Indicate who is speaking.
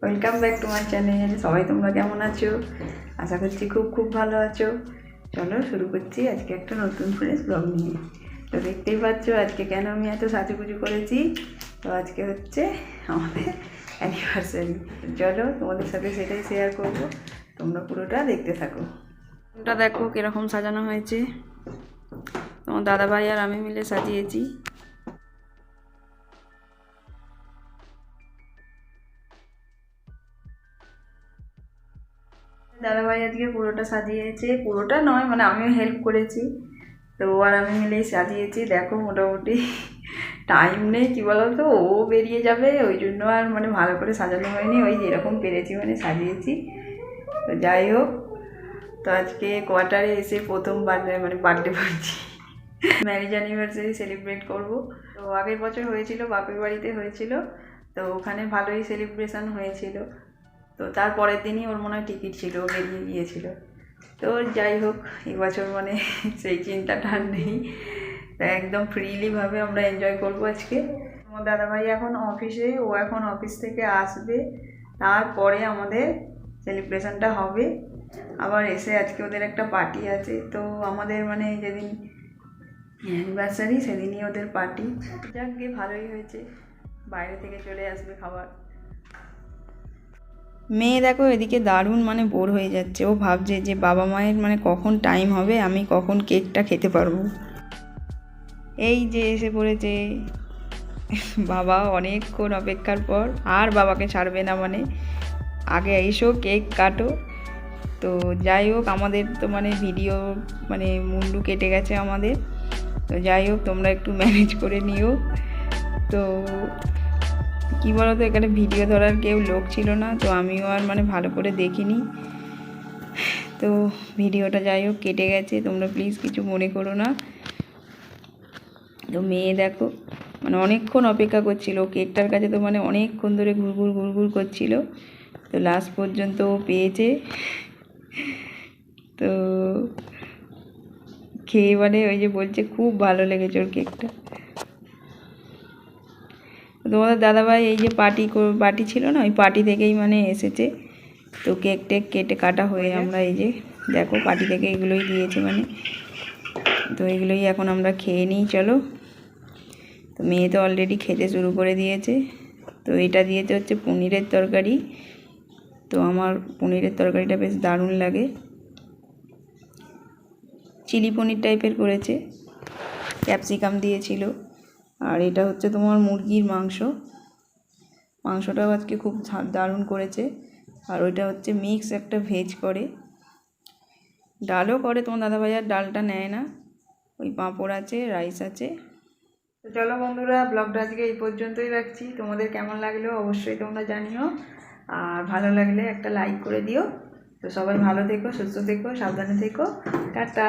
Speaker 1: Welcome back to my channel. সবাই তোমরা কেমন আছো? আশা করছি খুব খুব ভালো আছো। চলো শুরু করছি আজকে একটা নতুন ফ্রেশ ব্লগ নিয়ে। তো দেখতেই পাচ্ছ আজকে কেন আমি এত সাজুগুজু করেছি। তো আজকে হচ্ছে আমাদের অ্যানিভার্সারি। চলো তোমাদের সাথে সেটাই শেয়ার করবো, তোমরা পুরোটা দেখতে থাকো। ওটা দেখো কীরকম সাজানো হয়েছে, তোমার দাদাভাই আর আমি মিলে সাজিয়েছি। দাদাভাই আজকে পুরোটা সাজিয়েছে, পুরোটা নয় মানে আমিও হেল্প করেছি। তো আর আমি মিলেই সাজিয়েছি। দেখো মোটামুটি টাইম নেই কী বলো তো, ও বেরিয়ে যাবে ওই জন্য আর মানে ভালো করে সাজানো হয়নি, ওই যেরকম পেরেছি মানে সাজিয়েছি। তো যাই হোক, তো আজকে কোয়ার্টারে এসে প্রথম বার্থডে পাচ্ছি, ম্যারেজ অ্যানিভার্সারি সেলিব্রেট করব। তো আগের বছর হয়েছিল, বাপের বাড়িতে হয়েছিল, তো ওখানে ভালোই সেলিব্রেশন হয়েছিল। তো তার পরের দিনই ওর মনে হয় টিকিট ছিল, বেরিয়ে গিয়েছিল। তো যাই হোক, এবছর মানে সেই চিন্তাটা আর নেই। তা একদম ফ্রিলিভাবে আমরা এনজয় করবো আজকে। আমার দাদাভাই এখন অফিসে, ও এখন অফিস থেকে আসবে, তারপরে আমাদের সেলিব্রেশনটা হবে। আবার এসে আজকে ওদের একটা পার্টি আছে, তো আমাদের মানে যেদিন অ্যানিভার্সারি সেদিনই ওদের পার্টি। যাক গিয়ে ভালোই হয়েছে, বাইরে থেকে চলে আসবে খাবার। মেয়ে দেখো এদিকে দারুণ মানে বোর হয়ে যাচ্ছে, ও ভাবছে যে বাবা মায়ের মানে কখন টাইম হবে, আমি কখন কেকটা খেতে পারবো। এই যে এসে পড়েছে বাবা, অনেকক্ষণ অপেক্ষার পর। আর বাবাকে ছাড়বে না, মানে আগে এসো কেক কাটো। তো যাই হোক, আমাদের তো মানে ভিডিও মানে মুন্ডু কেটে গেছে আমাদের। তো যাই হোক, তোমরা একটু ম্যানেজ করে নিও। তো কী বলো তো, এখানে ভিডিও ধরার কেউ লোক ছিল না, তো আমিও আর মানে ভালো করে দেখিনি। তো ভিডিওটা যাই হোক কেটে গেছে, তোমরা প্লিজ কিছু মনে করো না। তো মেয়ে দেখো মানে অনেকক্ষণ অপেক্ষা করছিল কেকটার কাছে, তো মানে অনেকক্ষণ ধরে ঘুরঘুর করছিল। তো লাস্ট পর্যন্ত ও পেয়েছে। তো খেয়ে মানে ওই যে বলছে খুব ভালো লেগেছে ওর কেকটা। তোমাদের দাদাভাই এই যে পার্টি ছিল না, ওই পার্টি থেকেই মানে এসেছে। তো কেক টেক কেটে কাটা হয়ে আমরা এই যে দেখো পার্টি থেকে এগুলোই দিয়েছে মানে। তো এগুলোই এখন আমরা খেয়ে নিই চলো। তো মেয়ে তো অলরেডি খেতে শুরু করে দিয়েছে। তো এটা দিয়েছে হচ্ছে পনিরের তরকারি। তো আমার পনিরের তরকারিটা বেশ দারুণ লাগে, চিলি পনির টাইপের করেছে, ক্যাপসিকাম দিয়েছিল। আর এটা হচ্ছে তোমার মুরগির মাংসটাও আজকে খুব দারুণ করেছে। আর ওইটা হচ্ছে মিক্স একটা ভেজ করে, ডালও করে। তোমার দাদাভাই আর ডালটা নেয় না, ওই পাঁপড় আছে, রাইস আছে। তো চলো বন্ধুরা, ব্লগটা আজকে এই পর্যন্তই রাখছি। তোমাদের কেমন লাগলো অবশ্যই তোমরা জানিও, আর ভালো লাগলে একটা লাইক করে দিও। তো সবাই ভালো থেকো, সুস্থ থেকো, সাবধানে থেকো, টাটা।